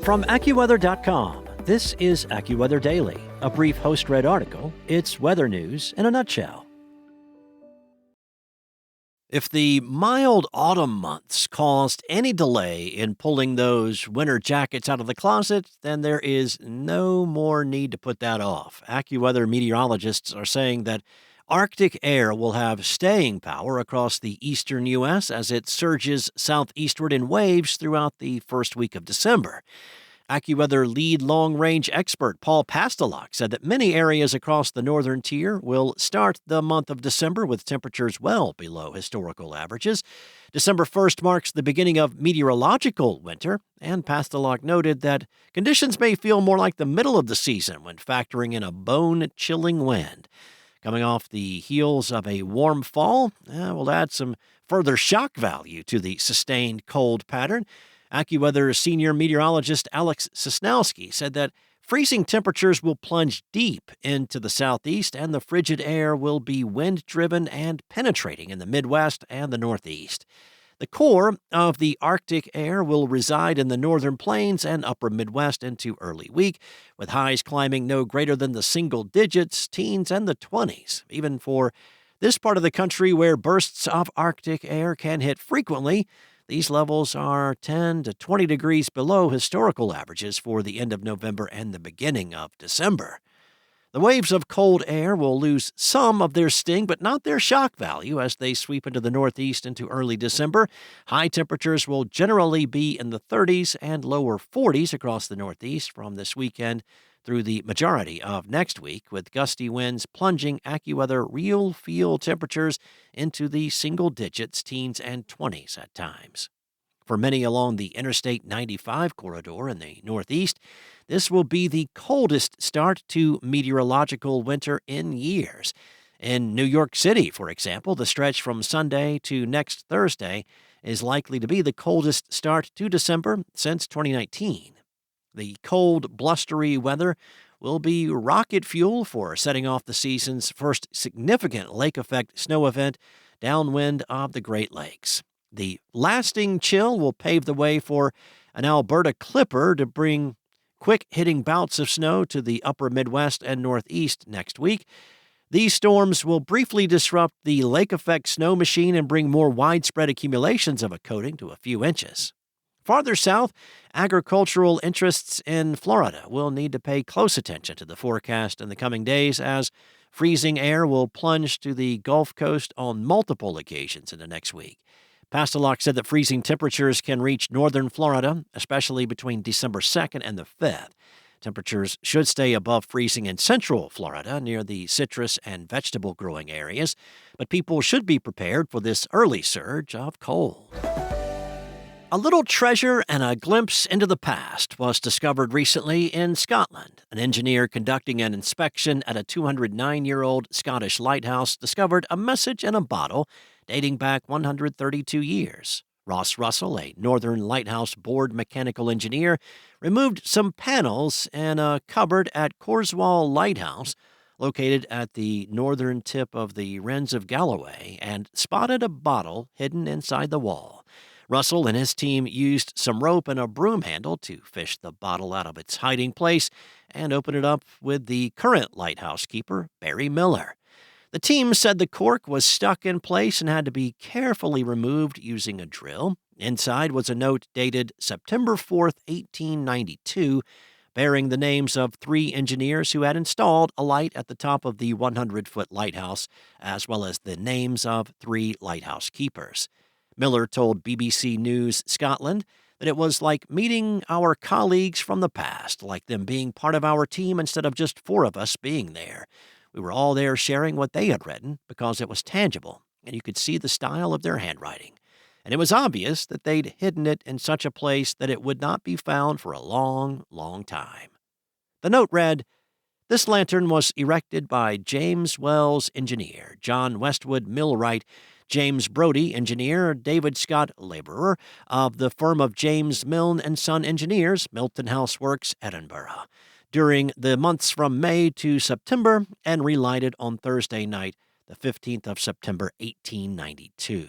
From AccuWeather.com, this is AccuWeather Daily, a brief host-read article. It's weather news in a nutshell. If the mild autumn months caused any delay in pulling those winter jackets out of the closet, then there is no more need to put that off. AccuWeather meteorologists are saying that Arctic air will have staying power across the eastern U.S. as it surges southeastward in waves throughout the first week of December. AccuWeather lead long-range expert Paul Pastelok said that many areas across the northern tier will start the month of December with temperatures well below historical averages. December 1st marks the beginning of meteorological winter, and Pastelok noted that conditions may feel more like the middle of the season when factoring in a bone-chilling wind. Coming off the heels of a warm fall, will add some further shock value to the sustained cold pattern. AccuWeather senior meteorologist Alex Sosnowski said that freezing temperatures will plunge deep into the southeast and the frigid air will be wind-driven and penetrating in the Midwest and the Northeast. The core of the Arctic air will reside in the northern plains and upper Midwest into early week, with highs climbing no greater than the single digits, teens, and the 20s. Even for this part of the country where bursts of Arctic air can hit frequently, these levels are 10 to 20 degrees below historical averages for the end of November and the beginning of December. The waves of cold air will lose some of their sting, but not their shock value as they sweep into the Northeast into early December. High temperatures will generally be in the 30s and lower 40s across the Northeast from this weekend through the majority of next week, with gusty winds plunging AccuWeather real feel temperatures into the single digits, teens, and 20s at times. For many along the Interstate 95 corridor in the Northeast, this will be the coldest start to meteorological winter in years. In New York City, for example, the stretch from Sunday to next Thursday is likely to be the coldest start to December since 2019. The cold, blustery weather will be rocket fuel for setting off the season's first significant lake effect snow event downwind of the Great Lakes. The lasting chill will pave the way for an Alberta clipper to bring quick-hitting bouts of snow to the upper Midwest and Northeast next week. These storms will briefly disrupt the lake effect snow machine and bring more widespread accumulations of a coating to a few inches. Farther south, agricultural interests in Florida will need to pay close attention to the forecast in the coming days as freezing air will plunge to the Gulf Coast on multiple occasions in the next week. Pastelok said that freezing temperatures can reach northern Florida, especially between December 2nd and the 5th. Temperatures should stay above freezing in central Florida near the citrus and vegetable growing areas, but people should be prepared for this early surge of cold. A little treasure and a glimpse into the past was discovered recently in Scotland. An engineer conducting an inspection at a 209-year-old Scottish lighthouse discovered a message in a bottle dating back 132 years. Ross Russell, a Northern Lighthouse Board mechanical engineer, removed some panels in a cupboard at Corswall Lighthouse, located at the northern tip of the Wrens of Galloway, and spotted a bottle hidden inside the wall. Russell and his team used some rope and a broom handle to fish the bottle out of its hiding place and open it up with the current lighthouse keeper, Barry Miller. The team said the cork was stuck in place and had to be carefully removed using a drill. Inside was a note dated September 4th, 1892, bearing the names of 3 engineers who had installed a light at the top of the 100-foot lighthouse, as well as the names of 3 lighthouse keepers. Miller told BBC News Scotland that it was like meeting our colleagues from the past, like them being part of our team instead of just 4 of us being there. We were all there sharing what they had written because it was tangible, and you could see the style of their handwriting. And it was obvious that they'd hidden it in such a place that it would not be found for a long, long time. The note read, "This lantern was erected by James Wells, engineer, John Westwood, millwright, James Brody, engineer, David Scott, laborer, of the firm of James Milne and Son Engineers, Milton House Works, Edinburgh, during the months from May to September, and relighted on Thursday night, the 15th of September, 1892.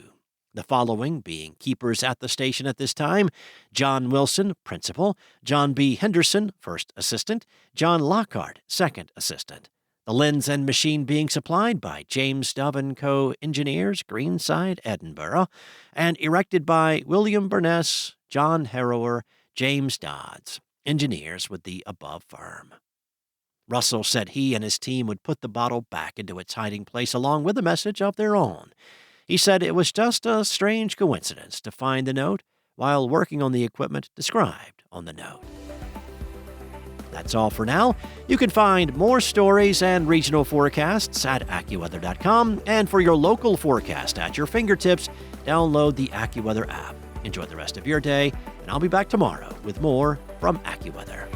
The following being keepers at the station at this time: John Wilson, Principal; John B. Henderson, First Assistant; John Lockhart, Second Assistant. The lens and machine being supplied by James Stubb & Co. Engineers, Greenside, Edinburgh, and erected by William Burness, John Harrower, James Dodds, engineers with the above firm. Russell said he and his team would put the bottle back into its hiding place along with a message of their own. He said it was just a strange coincidence to find the note while working on the equipment described on the note. That's all for now. You can find more stories and regional forecasts at AccuWeather.com, and for your local forecast at your fingertips, download the AccuWeather app. Enjoy the rest of your day, and I'll be back tomorrow with more from AccuWeather.